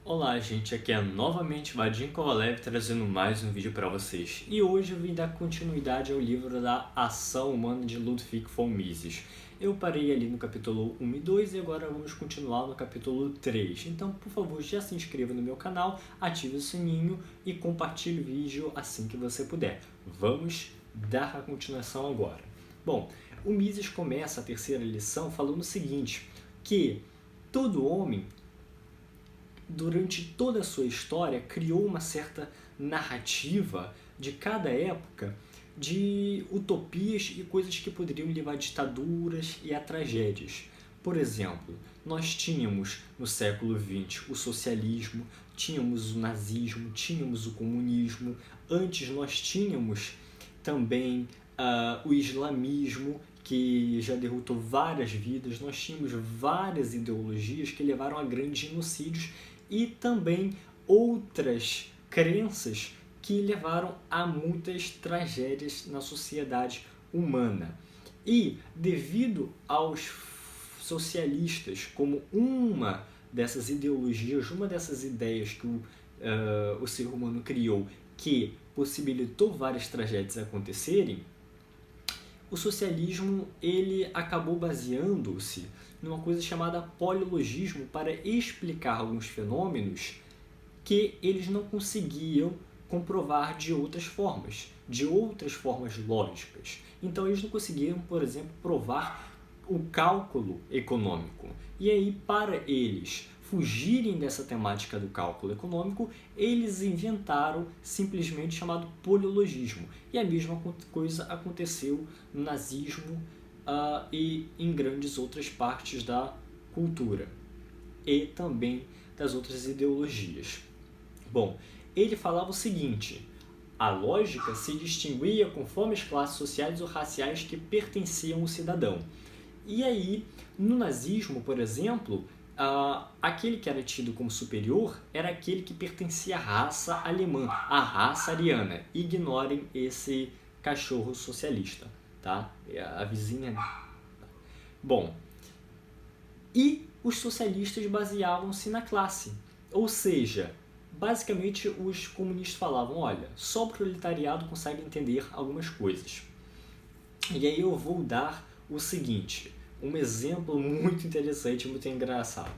Olá gente, aqui é novamente Vadim Kovalev trazendo mais um vídeo para vocês. E hoje eu vim dar continuidade ao livro da Ação Humana de Ludwig von Mises. Eu parei ali no capítulo 1 e 2 e agora vamos continuar no capítulo 3. Então, por favor, já se inscreva no meu canal, ative o sininho e compartilhe o vídeo assim que você puder. Vamos dar a continuação agora. Bom, o Mises começa a terceira lição falando o seguinte, que todo homem durante toda a sua história, criou uma certa narrativa de cada época de utopias e coisas que poderiam levar a ditaduras e a tragédias. Por exemplo, nós tínhamos no século XX o socialismo, tínhamos o nazismo, tínhamos o comunismo, antes nós tínhamos também o islamismo, que já derrotou várias vidas, nós tínhamos várias ideologias que levaram a grandes genocídios e também outras crenças que levaram a muitas tragédias na sociedade humana. E devido aos socialistas, como uma dessas ideologias, uma dessas ideias que o ser humano criou, que possibilitou várias tragédias acontecerem, o socialismo ele acabou baseando-se numa coisa chamada polilogismo para explicar alguns fenômenos que eles não conseguiam comprovar de outras formas lógicas. Então eles não conseguiam, por exemplo, provar o cálculo econômico. E aí, para eles fugirem dessa temática do cálculo econômico, eles inventaram simplesmente chamado polilogismo. E a mesma coisa aconteceu no nazismo e em grandes outras partes da cultura e também das outras ideologias. Bom, ele falava o seguinte: a lógica se distinguia conforme as classes sociais ou raciais que pertenciam ao cidadão. E aí, no nazismo, por exemplo, aquele que era tido como superior era aquele que pertencia à raça alemã, à raça ariana. Ignorem esse cachorro socialista, tá? A vizinha. Bom, e os socialistas baseavam-se na classe, ou seja, basicamente os comunistas falavam, olha, só o proletariado consegue entender algumas coisas. E aí eu vou dar o seguinte, um exemplo muito interessante, muito engraçado.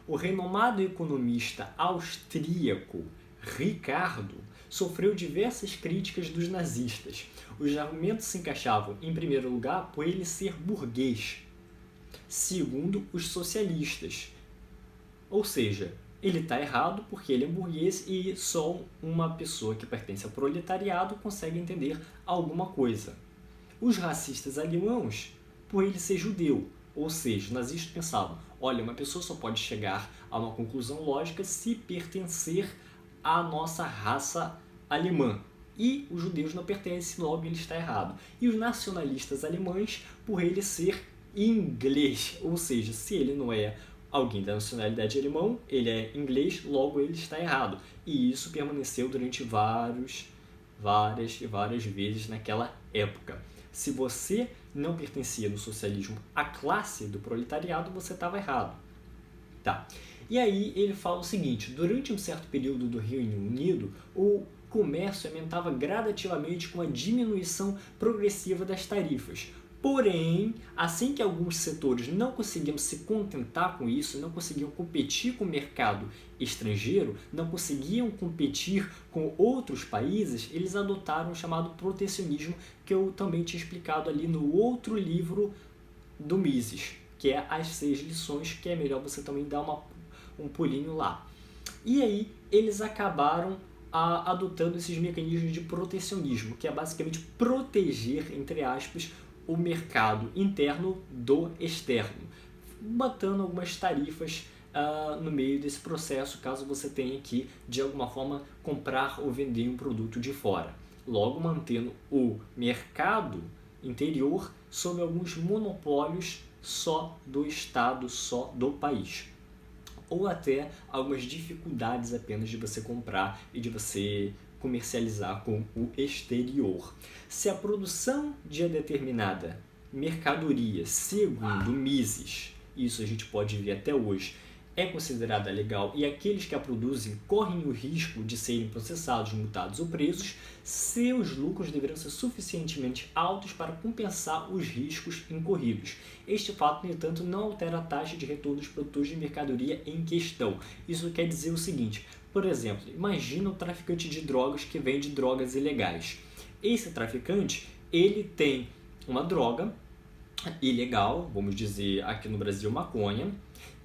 O renomado economista austríaco Ricardo sofreu diversas críticas dos nazistas. Os argumentos se encaixavam, em primeiro lugar, por ele ser burguês. Segundo, os socialistas. Ou seja, ele está errado porque ele é burguês e só uma pessoa que pertence ao proletariado consegue entender alguma coisa. Os racistas alemãos, por ele ser judeu, ou seja, os nazistas pensavam, olha, uma pessoa só pode chegar a uma conclusão lógica se pertencer à nossa raça alemã. E os judeus não pertencem, logo ele está errado. E os nacionalistas alemães, por ele ser inglês, ou seja, se ele não é alguém da nacionalidade alemã, ele é inglês, logo ele está errado. E isso permaneceu durante várias vezes naquela época. Se você não pertencia no socialismo à classe do proletariado, você estava errado. Tá. E aí ele fala o seguinte, durante um certo período do Reino Unido, o comércio aumentava gradativamente com a diminuição progressiva das tarifas. Porém, assim que alguns setores não conseguiam se contentar com isso, não conseguiam competir com o mercado estrangeiro, não conseguiam competir com outros países, eles adotaram o chamado protecionismo, que eu também tinha explicado ali no outro livro do Mises, que é As 6 Lições, que é melhor você também dar um pulinho lá. E aí, eles acabaram adotando esses mecanismos de protecionismo, que é basicamente proteger, entre aspas, o mercado interno do externo, botando algumas tarifas no meio desse processo, caso você tenha que, de alguma forma, comprar ou vender um produto de fora. Logo, mantendo o mercado interior sob alguns monopólios só do Estado, só do país. Ou até algumas dificuldades apenas de você comprar e de você comercializar com o exterior. Se a produção de determinada mercadoria, segundo Mises, isso a gente pode ver até hoje, é considerada legal e aqueles que a produzem correm o risco de serem processados, multados ou presos, seus lucros deverão ser suficientemente altos para compensar os riscos incorridos. Este fato, no entanto, não altera a taxa de retorno dos produtores de mercadoria em questão. Isso quer dizer o seguinte: por exemplo, imagina um traficante de drogas que vende drogas ilegais. Esse traficante, ele tem uma droga ilegal, vamos dizer aqui no Brasil maconha,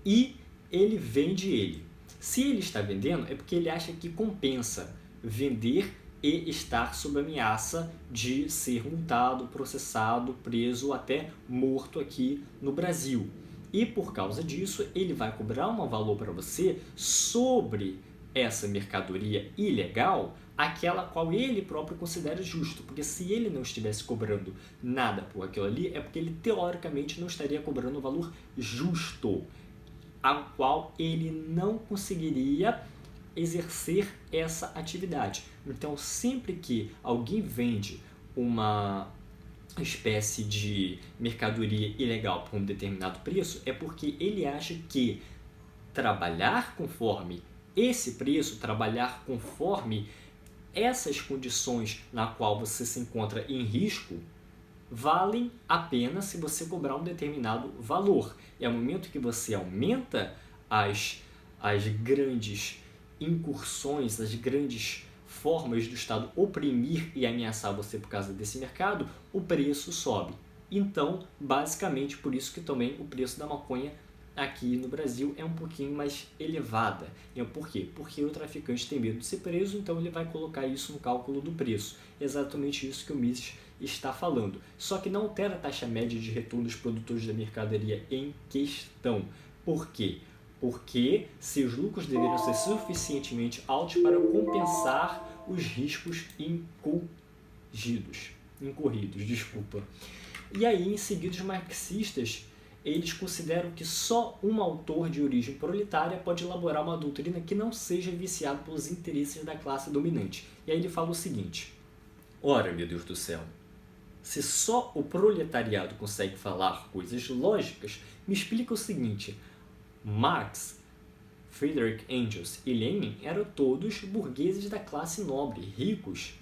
e ele vende ele. Se ele está vendendo, é porque ele acha que compensa vender e estar sob ameaça de ser multado, processado, preso ou até morto aqui no Brasil. E por causa disso, ele vai cobrar um valor para você sobre essa mercadoria ilegal, aquela qual ele próprio considera justo. Porque se ele não estivesse cobrando nada por aquilo ali, é porque ele teoricamente não estaria cobrando um valor justo, ao qual ele não conseguiria exercer essa atividade. Então, sempre que alguém vende uma espécie de mercadoria ilegal por um determinado preço, é porque ele acha que trabalhar conforme esse preço, trabalhar conforme essas condições na qual você se encontra em risco, valem a pena se você cobrar um determinado valor. E ao momento que você aumenta as grandes incursões, as grandes formas do Estado oprimir e ameaçar você por causa desse mercado, o preço sobe. Então, basicamente, por isso que também o preço da maconha aqui no Brasil é um pouquinho mais elevada. E por quê? Porque o traficante tem medo de ser preso, então ele vai colocar isso no cálculo do preço. Exatamente isso que o Mises está falando. Só que não altera a taxa média de retorno dos produtores da mercadoria em questão. Por quê? Porque seus lucros deveriam ser suficientemente altos para compensar os riscos incorridos. E aí, em seguida, os marxistas, eles consideram que só um autor de origem proletária pode elaborar uma doutrina que não seja viciada pelos interesses da classe dominante. E aí ele fala o seguinte: ora, meu Deus do céu, se só o proletariado consegue falar coisas lógicas, me explica o seguinte: Marx, Friedrich Engels e Lenin eram todos burgueses da classe nobre, ricos.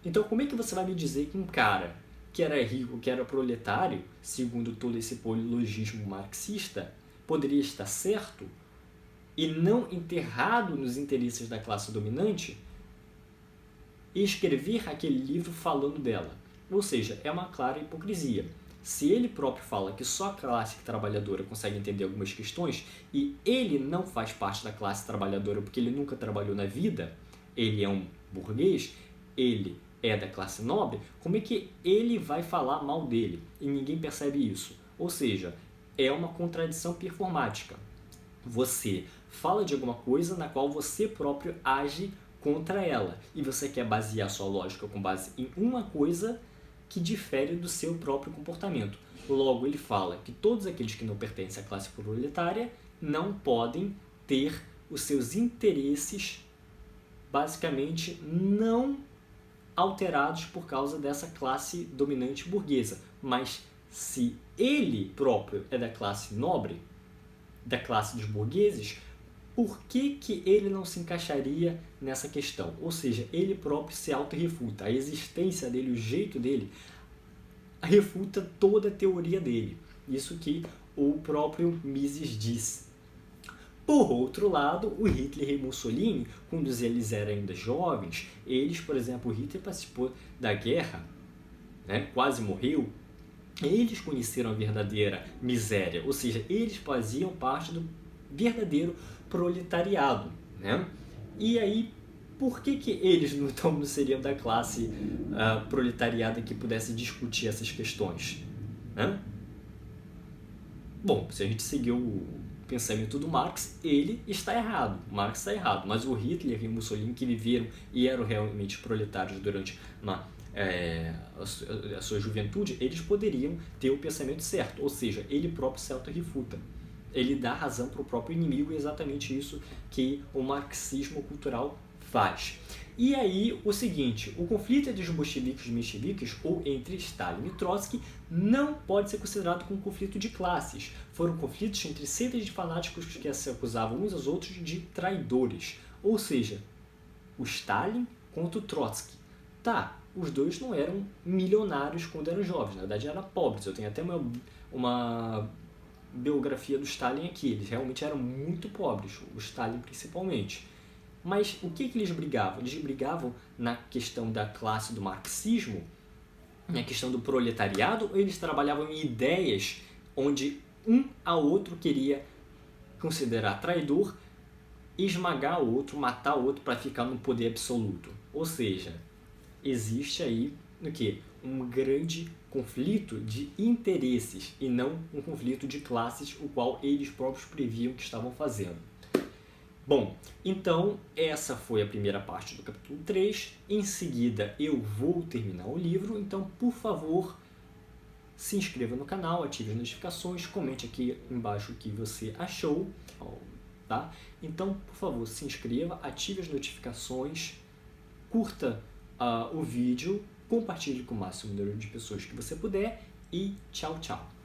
Então como é que você vai me dizer que um cara que era rico, que era proletário, segundo todo esse polilogismo marxista, poderia estar certo e não enterrado nos interesses da classe dominante e escrever aquele livro falando dela? Ou seja, é uma clara hipocrisia. Se ele próprio fala que só a classe trabalhadora consegue entender algumas questões e ele não faz parte da classe trabalhadora porque ele nunca trabalhou na vida, ele é um burguês, ele é da classe nobre, como é que ele vai falar mal dele? E ninguém percebe isso. Ou seja, é uma contradição performática. Você fala de alguma coisa na qual você próprio age contra ela. E você quer basear sua lógica com base em uma coisa que difere do seu próprio comportamento. Logo, ele fala que todos aqueles que não pertencem à classe proletária não podem ter os seus interesses basicamente não alterados por causa dessa classe dominante burguesa. Mas se ele próprio é da classe nobre, da classe dos burgueses, por que ele não se encaixaria nessa questão? Ou seja, ele próprio se auto-refuta. A existência dele, o jeito dele, refuta toda a teoria dele. Isso que o próprio Mises diz. Por outro lado, o Hitler e Mussolini, quando eles eram ainda jovens, eles, por exemplo, o Hitler participou da guerra, né, quase morreu, eles conheceram a verdadeira miséria, ou seja, eles faziam parte do verdadeiro proletariado, né? E aí, por que eles não seriam da classe proletariada que pudesse discutir essas questões, né? Bom, se a gente seguir o pensamento do Marx, ele está errado. Marx está errado, mas o Hitler e o Mussolini, que viveram e eram realmente proletários durante a sua juventude, eles poderiam ter o pensamento certo, ou seja, ele próprio se auto-refuta. Ele dá razão para o próprio inimigo, e é exatamente isso que o marxismo cultural faz. E aí, o seguinte, o conflito entre os bolcheviques e os mencheviques, ou entre Stalin e Trotsky, não pode ser considerado como um conflito de classes. Foram conflitos entre seitas de fanáticos que se acusavam uns aos outros de traidores. Ou seja, o Stalin contra o Trotsky. Tá, os dois não eram milionários quando eram jovens, na verdade eram pobres. Eu tenho até uma biografia do Stalin aqui, eles realmente eram muito pobres, o Stalin principalmente. Mas o que eles brigavam? Eles brigavam na questão da classe do marxismo, na questão do proletariado, ou eles trabalhavam em ideias onde um ao outro queria considerar traidor, esmagar o outro, matar o outro para ficar no poder absoluto? Ou seja, existe aí o quê? Um grande conflito de interesses e não um conflito de classes, o qual eles próprios previam que estavam fazendo. Bom, então essa foi a primeira parte do capítulo 3. Em seguida eu vou terminar o livro, então por favor se inscreva no canal, ative as notificações, comente aqui embaixo o que você achou, tá? Então por favor se inscreva, ative as notificações, curta o vídeo, compartilhe com o máximo número de pessoas que você puder e tchau, tchau!